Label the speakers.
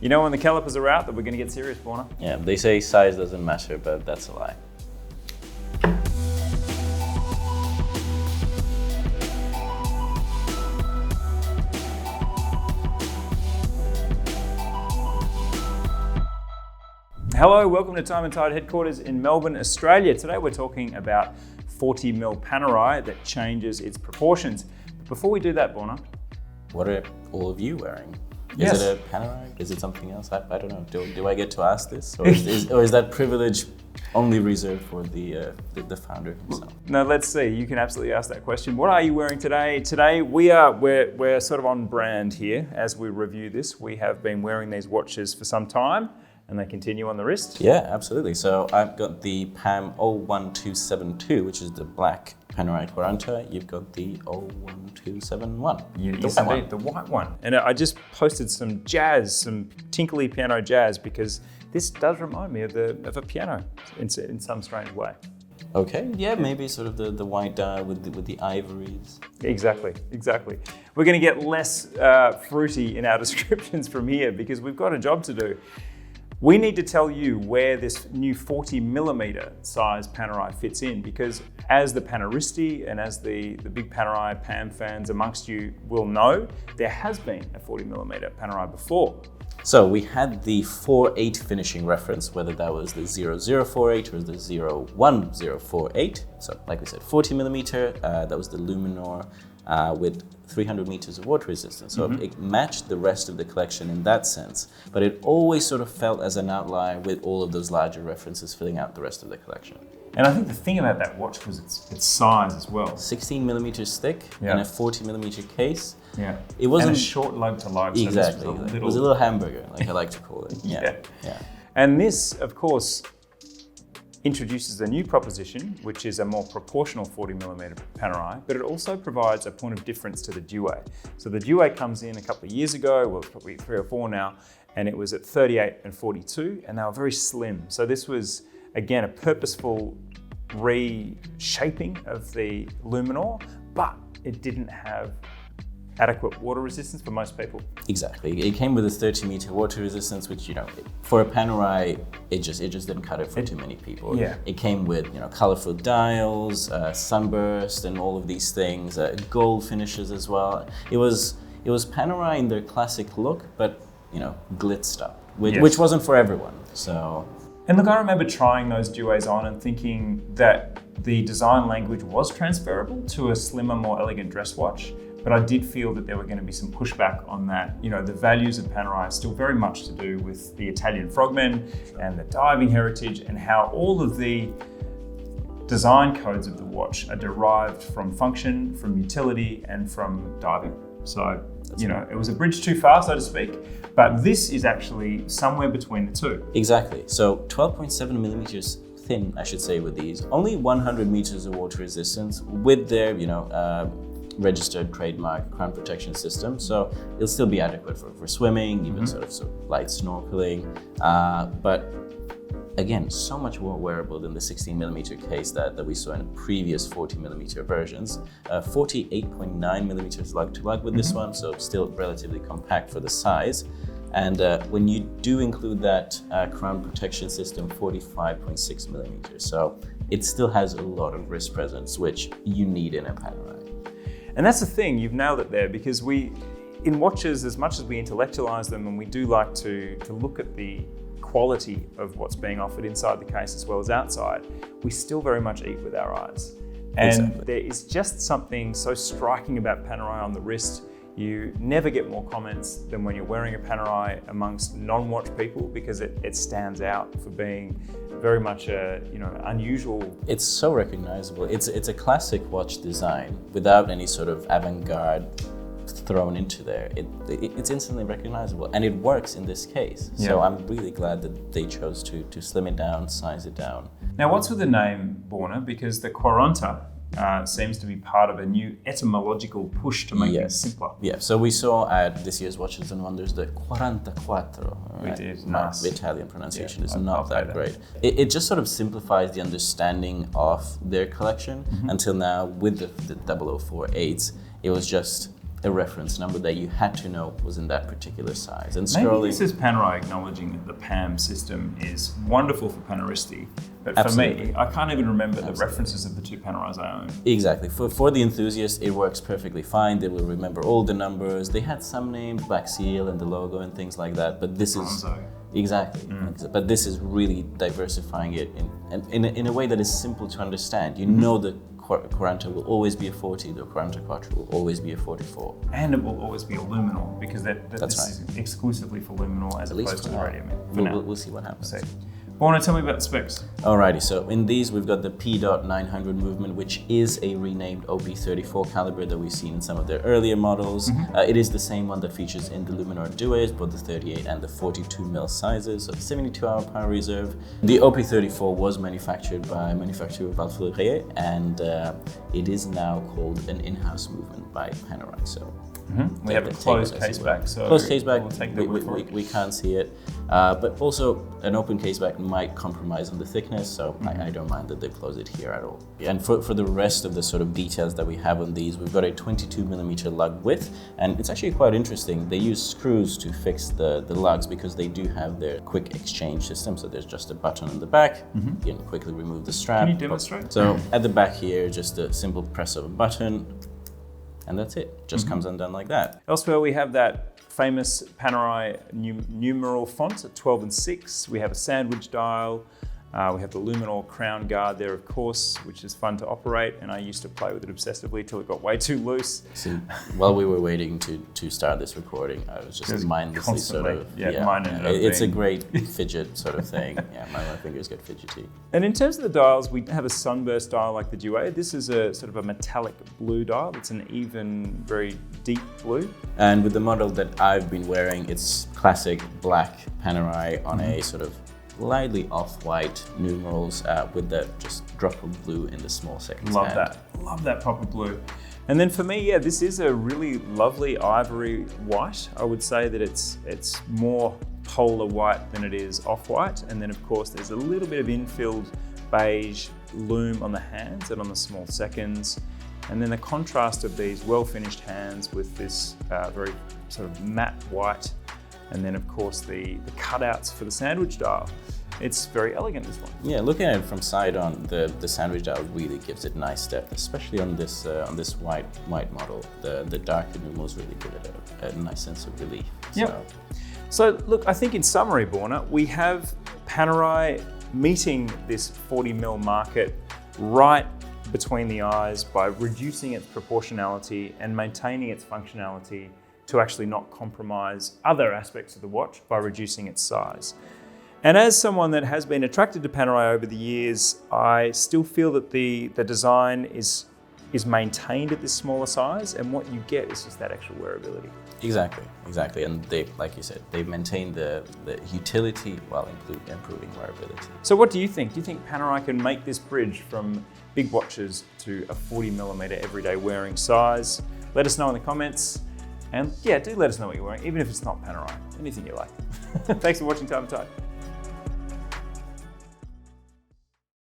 Speaker 1: You know when the calipers are out that we're going to get serious, Borna.
Speaker 2: Yeah, they say size doesn't matter, but that's a lie.
Speaker 1: Hello, welcome to Time+Tide headquarters in Melbourne, Australia. Today we're talking about 40mm Panerai that changes its proportions. But before we do that, Borna.
Speaker 2: What are all of you wearing?
Speaker 1: Yes.
Speaker 2: Is it a Panerai? Is it something else? I don't know. Do I get to ask this? Or is that privilege only reserved for the founder himself?
Speaker 1: No, let's see. You can absolutely ask that question. What are you wearing today? Today we're sort of on brand here as we review this. We have been wearing these watches for some time. And they continue on the wrist?
Speaker 2: Yeah, absolutely. So I've got the PAM 01272, which is the black Panerai Quaranta. You've got the 01271.
Speaker 1: Yes, indeed, the white one. And I just posted some jazz, some tinkly piano jazz, because this does remind me of a piano in some strange way.
Speaker 2: Okay, yeah, maybe sort of the white dial with the ivories.
Speaker 1: Exactly. We're going to get less fruity in our descriptions from here because we've got a job to do. We need to tell you where this new 40mm size Panerai fits in, because as the Paneristi and as the big Panerai PAM fans amongst you will know, there has been a 40mm Panerai before.
Speaker 2: So we had the 4.8 finishing reference, whether that was the 0048 or the 01048. So like we said, 40mm, that was the Luminor with 300 meters of water resistance. So it matched the rest of the collection in that sense, but it always sort of felt as an outlier with all of those larger references filling out the rest of the collection.
Speaker 1: And I think the thing about that watch was its size as well.
Speaker 2: 16 millimeters thick and a 40mm case.
Speaker 1: Yeah.
Speaker 2: It wasn't
Speaker 1: and a short lug to lug.
Speaker 2: Exactly.
Speaker 1: So
Speaker 2: it was a little hamburger, like I like to call it. Yeah.
Speaker 1: And this, of course, introduces a new proposition, which is a more proportional 40mm Panerai, but it also provides a point of difference to the Due. So the Due comes in a couple of years ago, well, probably 3 or 4 now, and it was at 38 and 42, and they were very slim. So this was, again, a purposeful reshaping of the Luminor, but it didn't have adequate water resistance for most people.
Speaker 2: Exactly. It came with a 30-meter water resistance, which, you know, for a Panerai, it just didn't cut it for too many people.
Speaker 1: Yeah.
Speaker 2: It came with, you know, colorful dials, sunburst, and all of these things, gold finishes as well. It was Panerai in their classic look, but, you know, glitzed up, which wasn't for everyone. So.
Speaker 1: And look, I remember trying those Dues on and thinking that the design language was transferable to a slimmer, more elegant dress watch. But I did feel that there were going to be some pushback on that. You know, the values of Panerai are still very much to do with the Italian frogmen and the diving heritage, and how all of the design codes of the watch are derived from function, from utility, and from diving. So, you know, it was a bridge too far, so to speak, but this is actually somewhere between the two.
Speaker 2: Exactly. So 12.7 millimeters thin, I should say, with these. Only 100 meters of water resistance with their, you know, registered trademark crown protection system, so it'll still be adequate for swimming, even sort of light snorkeling, but again, so much more wearable than the 16mm case that we saw in previous 40mm versions. 48.9 millimeters lug to lug with this one, so still relatively compact for the size. And when you do include that crown protection system, 45.6 millimeters, so it still has a lot of wrist presence, which you need in a Panerai.
Speaker 1: And that's the thing, you've nailed it there, because in watches, as much as we intellectualize them and we do like to look at the quality of what's being offered inside the case as well as outside, we still very much eat with our eyes. And there is just something so striking about Panerai on the wrist. You never get more comments than when you're wearing a Panerai amongst non-watch people, because it stands out for being very much a, you know, unusual.
Speaker 2: It's so recognizable. It's a classic watch design without any sort of avant-garde thrown into there. It's instantly recognizable, and it works in this case. So I'm really glad that they chose to slim it down, size it down.
Speaker 1: Now, what's with the name, Borna? Because the Quaranta seems to be part of a new etymological push to make things simpler.
Speaker 2: Yeah, so we saw at this year's Watches and Wonders the 44.
Speaker 1: We did,
Speaker 2: My Italian pronunciation is not that great. It just sort of simplifies the understanding of their collection. Until now, with the 0048s, it was just a reference number that you had to know was in that particular size. And
Speaker 1: Maybe
Speaker 2: scrolling.
Speaker 1: this is Panerai acknowledging that the PAM system is wonderful for paneristi, but
Speaker 2: Absolutely.
Speaker 1: for me, I can't even remember the
Speaker 2: Absolutely.
Speaker 1: references of the two Panerais I own.
Speaker 2: Exactly. For the enthusiast, it works perfectly fine. They will remember all the numbers. They had some names, Black Seal and the logo and things like that. But this is
Speaker 1: Bronzo.
Speaker 2: exactly. But this is really diversifying it in a way that is simple to understand. You know the Quaranta will always be a 40. The Quaranta Quattro will always be a 44.
Speaker 1: And it will always be a Luminor because this
Speaker 2: right.
Speaker 1: is exclusively for Luminor as
Speaker 2: At least
Speaker 1: opposed to
Speaker 2: for
Speaker 1: the
Speaker 2: now.
Speaker 1: radio. For now.
Speaker 2: We'll see what happens.
Speaker 1: So, Borna, tell me about the specs.
Speaker 2: Alrighty, so in these we've got the P.900 movement, which is a renamed OP34 caliber that we've seen in some of their earlier models. It is the same one that features in the Luminor Dues, both the 38 and the 42mm sizes, so 72-hour power reserve. The OP34 was manufactured by manufacturer Valfleury, and it is now called an in-house movement by Panerai. So
Speaker 1: We have a closed caseback, so
Speaker 2: closed caseback,
Speaker 1: we'll take the word for it.
Speaker 2: we can't see it. But also an open caseback might compromise on the thickness, so I don't mind that they close it here at all. And for the rest of the sort of details that we have on these, we've got a 22mm lug width, and it's actually quite interesting. They use screws to fix the lugs because they do have their quick exchange system. So there's just a button on the back. You can quickly remove the strap.
Speaker 1: Can you demonstrate?
Speaker 2: So at the back here, just a simple press of a button, and that's it. Just comes undone like that.
Speaker 1: Elsewhere, we have that famous Panerai numeral font at 12 and 6. We have a sandwich dial. We have the Luminor crown guard there, of course, which is fun to operate, and I used to play with it obsessively till it got way too loose.
Speaker 2: See, while we were waiting to start this recording, I was just mindlessly sort of,
Speaker 1: mine ended up
Speaker 2: it's a
Speaker 1: being-
Speaker 2: great fidget sort of thing. My fingers get fidgety.
Speaker 1: And in terms of the dials, we have a sunburst dial like the Due. This is a sort of a metallic blue dial. It's an even, very deep blue.
Speaker 2: And with the model that I've been wearing, it's classic black Panerai on a sort of slightly off-white numerals with the just drop of blue in the small seconds.
Speaker 1: Love that. Love that proper blue. And then for me, this is a really lovely ivory white. I would say that it's more polar white than it is off-white. And then of course, there's a little bit of infilled beige loom on the hands and on the small seconds. And then the contrast of these well-finished hands with this very sort of matte white. And then of course the cutouts for the sandwich dial. It's very elegant, this one.
Speaker 2: Yeah, looking at it from side on, the sandwich dial really gives it nice depth, especially on this white model. The darker numerals really give it a nice sense of relief.
Speaker 1: So look, I think in summary, Borna, we have Panerai meeting this 40mm market right between the eyes by reducing its proportionality and maintaining its functionality to actually not compromise other aspects of the watch by reducing its size. And as someone that has been attracted to Panerai over the years, I still feel that the design is maintained at this smaller size, and what you get is just that extra wearability.
Speaker 2: Exactly. And they, like you said, they've maintained the utility while improving wearability.
Speaker 1: So what do you think? Do you think Panerai can make this bridge from big watches to a 40mm everyday wearing size? Let us know in the comments. And do let us know what you're wearing, even if it's not Panerai, anything you like. Thanks for watching Time+Tide.